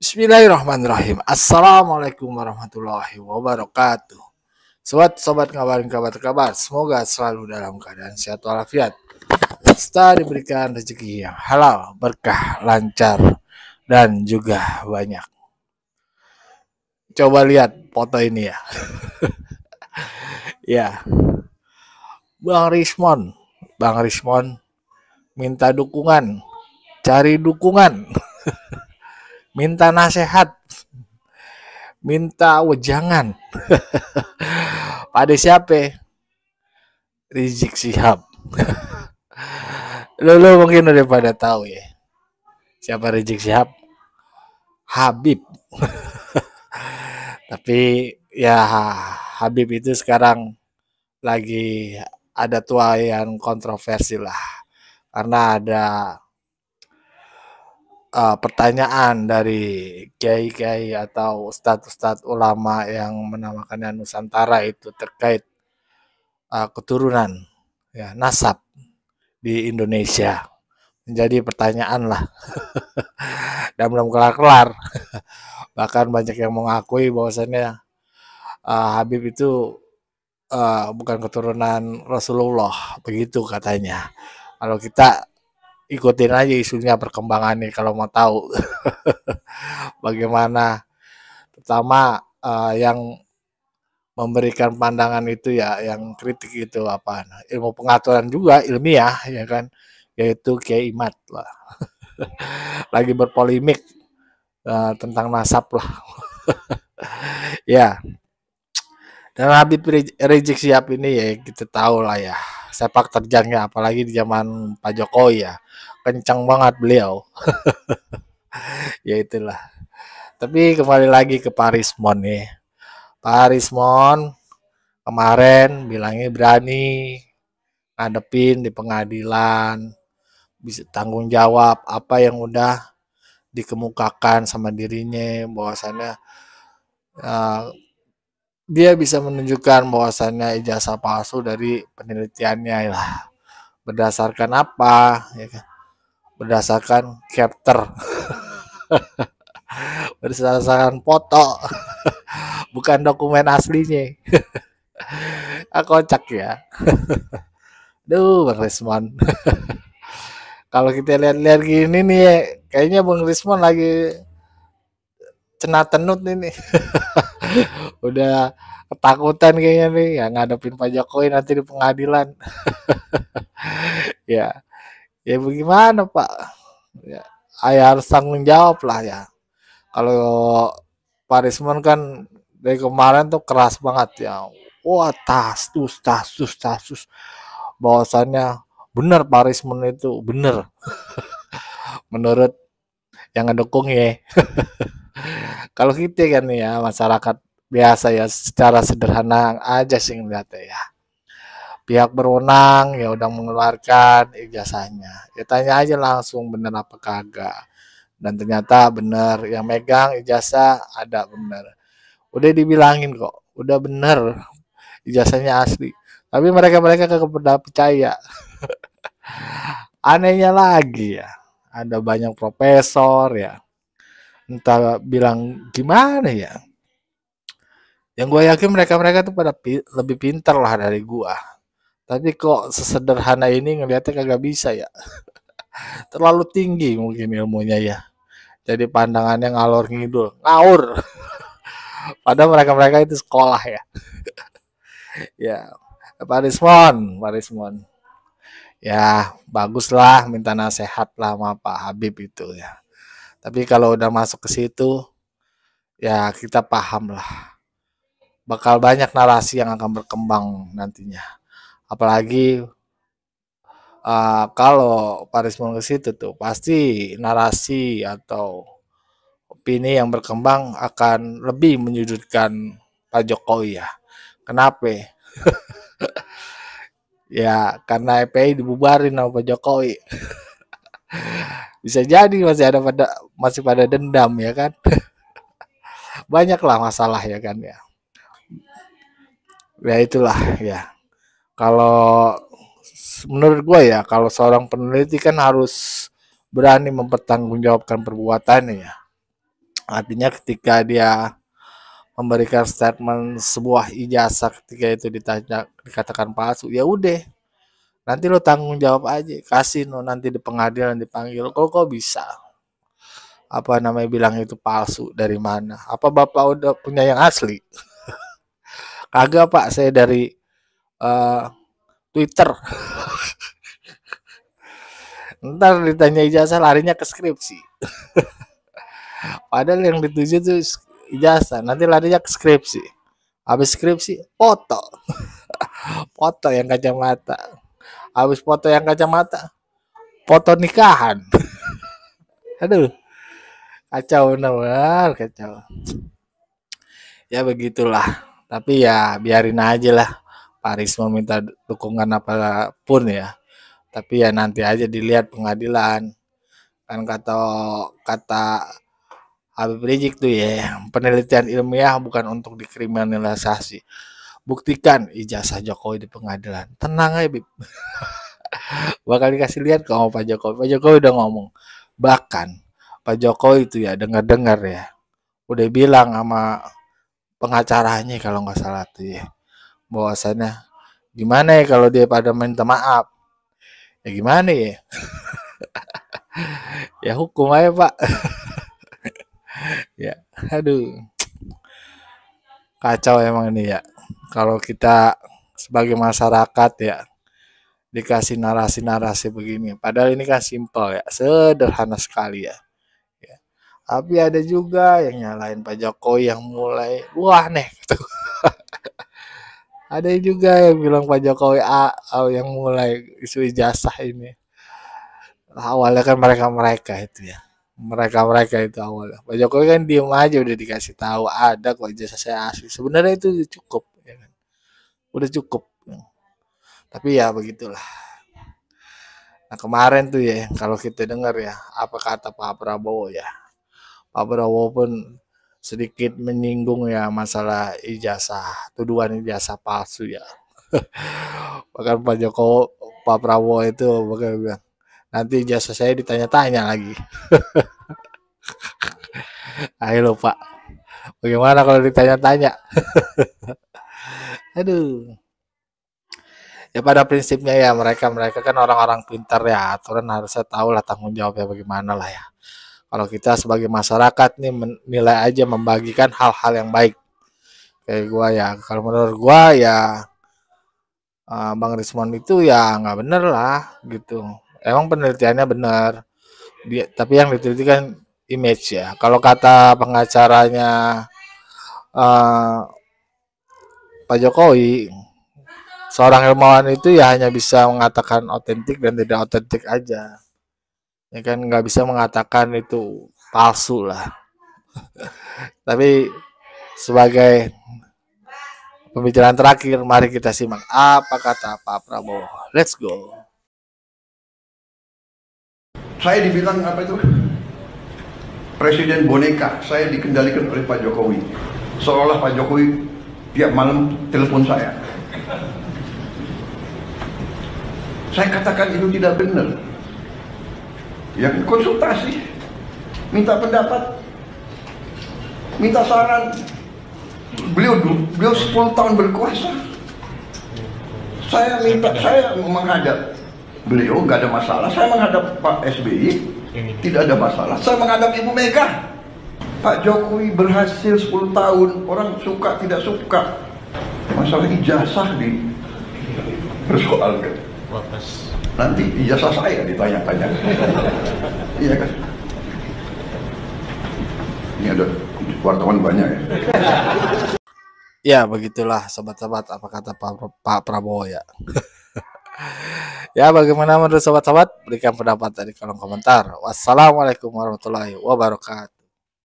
Bismillahirrahmanirrahim. Assalamualaikum warahmatullahi wabarakatuh. Sobat ngabarin kabar, semoga selalu dalam keadaan sehat walafiat. Serta diberikan rezeki yang halal, berkah, lancar, dan juga banyak. Coba lihat foto ini ya. Ya, Bang Rismon minta dukungan, cari dukungan, minta nasihat, minta wejangan. Pada siapa? Rizik Syihab. Lu mungkin udah pada tahu ya. Siapa Rizik Syihab? Habib. Tapi ya Habib itu sekarang lagi ada tuayan kontroversi lah. Karena ada pertanyaan dari kiai-kiai atau ustadz-ustadz ulama yang menamakannya Nusantara itu terkait keturunan ya nasab di Indonesia. Menjadi pertanyaan lah. Dan belum kelar-kelar. Bahkan banyak yang mengakui bahwasannya Habib itu bukan keturunan Rasulullah, begitu katanya. Kalau kita ikutin aja isunya perkembangannya kalau mau tahu bagaimana, pertama yang memberikan pandangan itu ya, yang kritik itu apa, ilmu pengaturan juga ilmiah ya kan, yaitu Kiai Imad lah. Lagi berpolemik tentang nasab lah. Ya, dan Habib Rizik Syihab ini ya kita tahu lah ya, sepak terjangnya apalagi di zaman Pak Jokowi ya, kencang banget beliau. Ya itulah. Tapi kembali lagi ke Pak Rismon nih. Pak Rismon kemarin bilangnya berani ngadepin di pengadilan, bisa tanggung jawab apa yang udah dikemukakan sama dirinya, bahwasannya dia bisa menunjukkan bahwasannya ijazah palsu dari penelitiannya lah. Berdasarkan apa? Ya kan? Berdasarkan capture, berdasarkan foto, bukan dokumen aslinya. Kocak ya. Duh, Bang Rismon. Kalau kita lihat-lihat gini nih, kayaknya Bang Rismon lagi cenat tenut ini. Udah ketakutan kayaknya nih ya ngadepin Pak Jokowi nanti di pengadilan. Ya, ya bagaimana Pak? Ya, harus tanggung jawab lah ya. Kalau Pak Rismon kan dari kemarin tuh keras banget ya. Wah, tasus. Bahwasannya benar Pak Rismon itu benar. Menurut yang ngedukung ya. Kalau kita kan ya masyarakat biasa ya secara sederhana aja sih ngeliatnya ya. Pihak berwenang ya udah mengeluarkan ijazahnya. Ya tanya aja langsung bener apa kagak. Dan ternyata bener yang megang ijazah ada bener. Udah dibilangin kok, udah bener ijazahnya asli. Tapi mereka kagak pernah percaya. Anehnya lagi ya, ada banyak profesor ya, entah bilang gimana ya. Yang gue yakin mereka tuh pada lebih pintar lah dari gue. Tapi kok sesederhana ini ngelihatnya kagak bisa ya. Terlalu tinggi mungkin ilmunya ya. Jadi pandangannya ngalor ngidul, ngawur. Padahal mereka itu sekolah ya. Ya, Pak Rismon. Ya, baguslah minta nasihat lah sama Pak Habib itu ya. Tapi kalau udah masuk ke situ, ya kita paham lah. Bakal banyak narasi yang akan berkembang nantinya. Apalagi kalau Pak Rismon ke situ tuh pasti narasi atau opini yang berkembang akan lebih menyudutkan Pak Jokowi ya. Kenapa? Ya karena FPI dibubarin sama Pak Jokowi. Bisa jadi masih pada dendam ya kan. Banyaklah masalah ya kan ya. Ya itulah ya. Kalau menurut gue ya, kalau seorang peneliti kan harus berani mempertanggungjawabkan perbuatannya ya. Artinya ketika dia memberikan statement sebuah ijazah ketika itu dikatakan palsu, ya udah, nanti lo tanggung jawab aja, kasih lo nanti di pengadilan dipanggil, kok bisa apa namanya bilang itu palsu, dari mana? Apa bapak udah punya yang asli? Kagak pak, saya dari uh, Twitter. Ntar ditanya ijazah larinya ke skripsi. Padahal yang dituju tuh ijazah, nanti larinya ke skripsi. Habis skripsi, foto. Foto yang kacamata. Habis foto yang kacamata, foto nikahan. Aduh, kacau benar, kacau. Ya begitulah. Tapi ya biarin aja lah. Pak Risma minta dukungan apapun ya. Tapi ya nanti aja dilihat pengadilan. Kan kata Habib Rizik tuh ya, penelitian ilmiah bukan untuk dikriminalisasi. Buktikan ijazah Jokowi di pengadilan. Tenang aja, Bib. Bakal dikasih lihat ke sama Pak Jokowi. Pak Jokowi udah ngomong. Bahkan Pak Jokowi itu ya dengar-dengar ya. Udah bilang sama pengacaranya kalau nggak salah tuh ya. Bahwasannya gimana ya kalau dia pada minta maaf. Ya gimana ya? Ya hukum aja, Pak. Ya, aduh. Kacau emang ini ya. Kalau kita sebagai masyarakat ya dikasih narasi-narasi begini. Padahal ini kan simpel ya, sederhana sekali ya. Ya. Tapi ada juga yang nyalain Pak Jokowi yang mulai wah aneh gitu. Ada juga yang bilang Pak Jokowi yang mulai isu ijazah ini. Awalnya kan mereka-mereka itu ya. Mereka-mereka itu awalnya. Pak Jokowi kan diem aja udah dikasih tahu ada kok ijazah saya asli. Sebenarnya itu cukup ya kan. Udah cukup. Tapi ya begitulah. Nah kemarin tuh ya kalau kita dengar ya apa kata Pak Prabowo ya. Pak Prabowo pun sedikit menyinggung ya masalah ijazah, tuduhan ijazah palsu ya. Bahkan Pak Prabowo itu bahkan bilang nanti ijazah saya ditanya-tanya lagi. Ayo Pak, bagaimana kalau ditanya-tanya? Aduh. Ya pada prinsipnya ya mereka kan orang-orang pintar ya, aturan harusnya tahu lah tanggung jawabnya bagaimana lah ya. Kalau kita sebagai masyarakat nih menilai aja membagikan hal-hal yang baik. Kayak gua ya, kalau menurut gua ya Bang Rismon itu ya nggak bener lah gitu. Emang penelitiannya bener, tapi yang diteliti kan image ya. Kalau kata pengacaranya uh, Pak Jokowi, seorang ilmuwan itu ya hanya bisa mengatakan otentik dan tidak otentik aja. Ya kan nggak bisa mengatakan itu palsu lah. Tapi sebagai pembicaraan terakhir, mari kita simak apa kata Pak Prabowo. Let's go. Saya dibilang apa itu? Presiden boneka. Saya dikendalikan oleh Pak Jokowi. Seolah Pak Jokowi tiap malam telepon saya. Saya katakan itu tidak benar. Ya konsultasi, minta pendapat, minta saran. Beliau 10 tahun berkuasa. Saya menghadap beliau nggak ada masalah. Saya menghadap Pak SBY tidak ada masalah. Saya menghadap Ibu Mega. Pak Jokowi berhasil 10 tahun. Orang suka tidak suka. Masalah ijazah persoalkan. Nanti ijazah saya ditanya-tanya. Iya kan? Ini ada wartawan banyak ya. Ya begitulah sobat-sobat apa kata Pak Prabowo ya. Ya bagaimana menurut sobat-sobat? Berikan pendapat di kolom komentar. Wassalamualaikum warahmatullahi wabarakatuh.